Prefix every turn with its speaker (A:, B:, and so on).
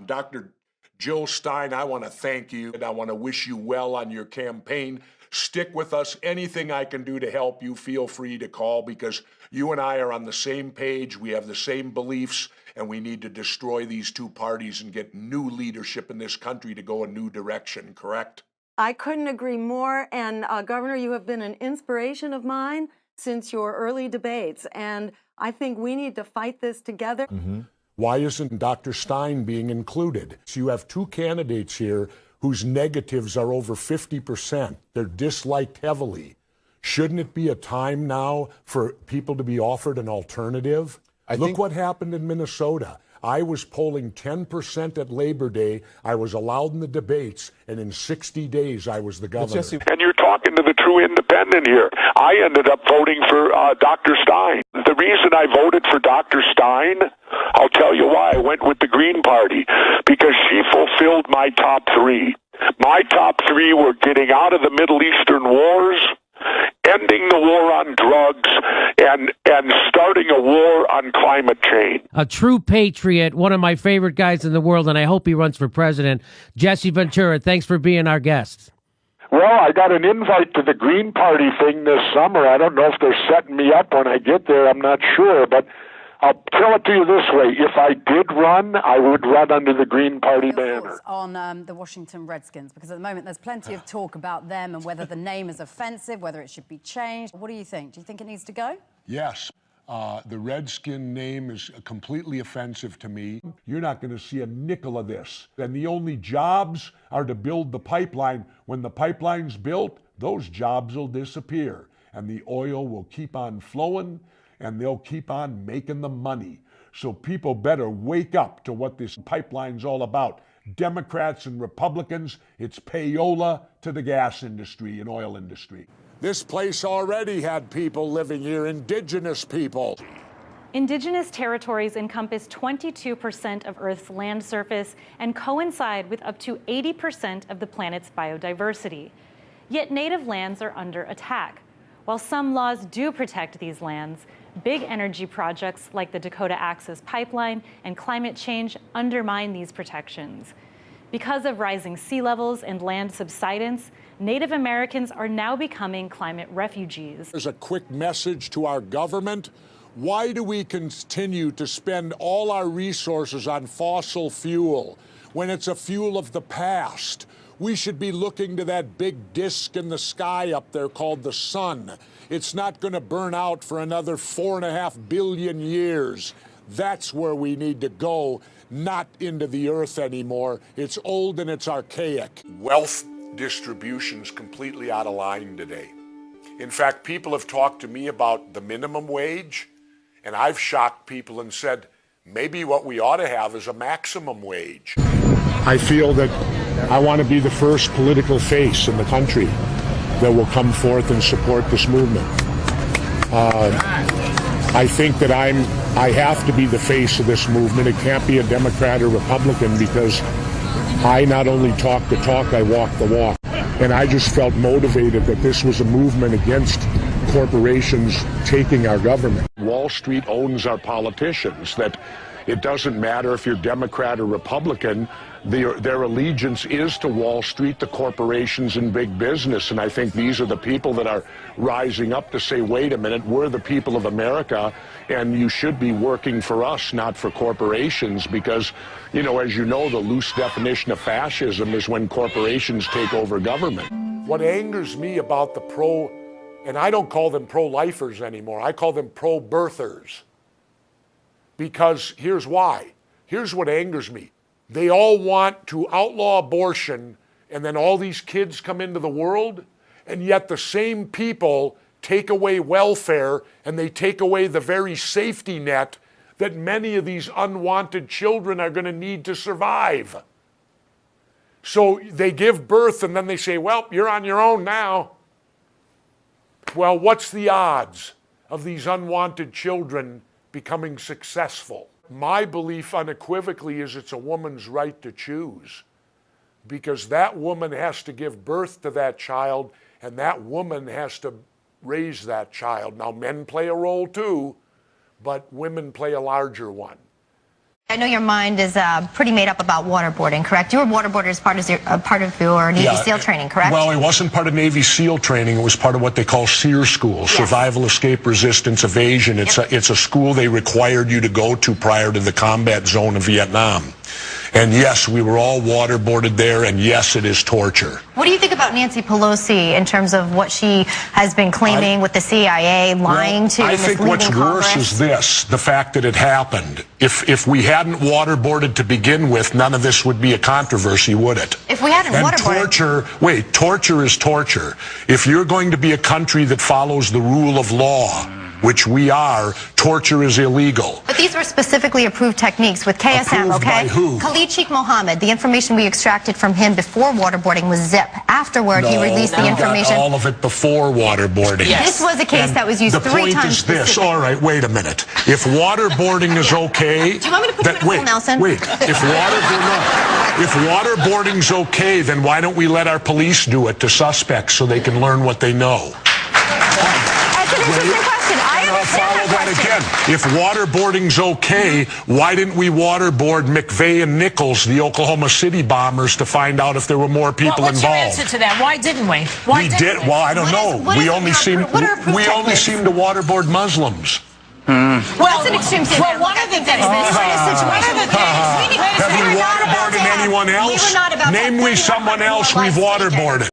A: Dr. Jill Stein, I want to thank you, and I want to wish you well on your campaign. Stick with us. Anything I can do to help you, feel free to call, because you and I are on the same page. We have the same beliefs, and we need to destroy these two parties and get new leadership in this country to go a new direction, correct?
B: I couldn't agree more. And Governor, you have been an inspiration of mine since your early debates. And I think we need to fight this together.
A: Why isn't Dr. Stein being included? So you have two candidates here whose negatives are over 50%. They're disliked heavily. Shouldn't it be a time now for people to be offered an alternative? Look what happened in Minnesota. I was polling 10% at Labor Day. I was allowed in the debates, and in 60 days, I was the governor.
C: And you're talking to the true independent here. I ended up voting for Dr. Stein. The reason I voted for Dr. Stein, I'll tell you why. I went with the Green Party, because she fulfilled my top three. My top three were getting out of the Middle Eastern wars, ending the war on drugs, and starting a war on climate change.
D: A true patriot, one of my favorite guys in the world, and I hope he runs for president. Jesse Ventura, thanks for being our guest.
C: Well, I got an invite to the Green Party thing this summer. I don't know if they're setting me up when I get there. I'm not sure, but I'll tell it to you this way. If I did run, I would run under the Green Party banner.
E: On the Washington Redskins, because at the moment there's plenty of talk about them and whether the name is offensive, whether it should be changed. What do you think? Do you think it needs to go?
A: Yes. The Redskin name is completely offensive to me. You're not going to see a nickel of this. And the only jobs are to build the pipeline. When the pipeline's built, those jobs will disappear. And the oil will keep on flowing, and they'll keep on making the money. So people better wake up to what this pipeline's all about. Democrats and Republicans, it's payola to the gas industry and oil industry. This place already had people living here, indigenous people.
F: Indigenous territories encompass 22% of Earth's land surface and coincide with up to 80% of the planet's biodiversity. Yet native lands are under attack. While some laws do protect these lands, big energy projects like the Dakota Access Pipeline and climate change undermine these protections. Because of rising sea levels and land subsidence, Native Americans are now becoming climate refugees.
A: There's a quick message to our government. Why do we continue to spend all our resources on fossil fuel when it's a fuel of the past? We should be looking to that big disk in the sky up there called the sun. It's not going to burn out for another 4.5 billion years. That's where we need to go, not into the earth anymore. It's old and it's archaic. Wealth distribution's completely out of line today. In fact, people have talked to me about the minimum wage, and I've shocked people and said, maybe what we ought to have is a maximum wage. I feel that I want to be the first political face in the country that will come forth and support this movement. I think that I have to be the face of this movement. It can't be a Democrat or Republican, because I not only talk the talk, I walk the walk. And I just felt motivated that this was a movement against corporations taking our government. Wall Street owns our politicians, that it doesn't matter if you're Democrat or Republican, their allegiance is to Wall Street, the corporations and big business. And I think these are the people that are rising up to say, wait a minute, we're the people of America, and you should be working for us, not for corporations, because, you know, as you know, the loose definition of fascism is when corporations take over government. What angers me about the and I don't call them pro-lifers anymore, I call them pro-birthers. Because here's why. Here's what angers me. They all want to outlaw abortion, and then all these kids come into the world, and yet the same people take away welfare, and they take away the very safety net that many of these unwanted children are going to need to survive. So they give birth, and then they say, well, you're on your own now. Well, what's the odds of these unwanted children becoming successful? My belief unequivocally is it's a woman's right to choose, because that woman has to give birth to that child, and that woman has to raise that child. Now, men play a role too, but women play a larger one.
G: I know your mind is pretty made up about waterboarding, correct? You were waterboarded as part of your Navy SEAL training, correct?
A: Well, it wasn't part of Navy SEAL training. It was part of what they call SEER school, Survival, Escape, Resistance, Evasion. It's a school they required you to go to prior to the combat zone of Vietnam. And yes, we were all waterboarded there, and yes, it is torture.
G: What do you think about Nancy Pelosi in terms of what she has been claiming with the CIA, lying to,
A: I think what's
G: Congress?
A: worse is this, the fact that it happened. If we hadn't waterboarded to begin with, none of this would be a controversy, would it?
G: If we hadn't waterboarded...
A: torture is torture. If you're going to be a country that follows the rule of law, which we are, torture is illegal.
G: But these were specifically approved techniques with KSM,
A: Approved
G: okay?
A: by who?
G: Khalid Sheikh Mohammed, the information we extracted from him before waterboarding was zip. Afterward, he released the information.
A: All of it before waterboarding.
G: Yes. This was a case that was used 3 times.
A: The point is this. All right, wait a minute. If waterboarding is okay...
G: Do you want me to put you in a hole, Nelson?
A: Wait. If waterboarding's okay, then why don't we let our police do it to suspects so they can learn what they know?
G: That's an interesting question.
A: I'll follow that again. If waterboarding's okay, why didn't we waterboard McVeigh and Nichols, the Oklahoma City bombers, to find out if there were more people
H: What's
A: involved?
H: What's your answer to that? Why didn't we?
A: Well, I don't know. We only seem to waterboard Muslims.
H: Well,
G: that's an extreme statement.
H: one of the things,
A: Have we waterboarded anyone else?
G: We were not about
A: Name me someone else we've waterboarded.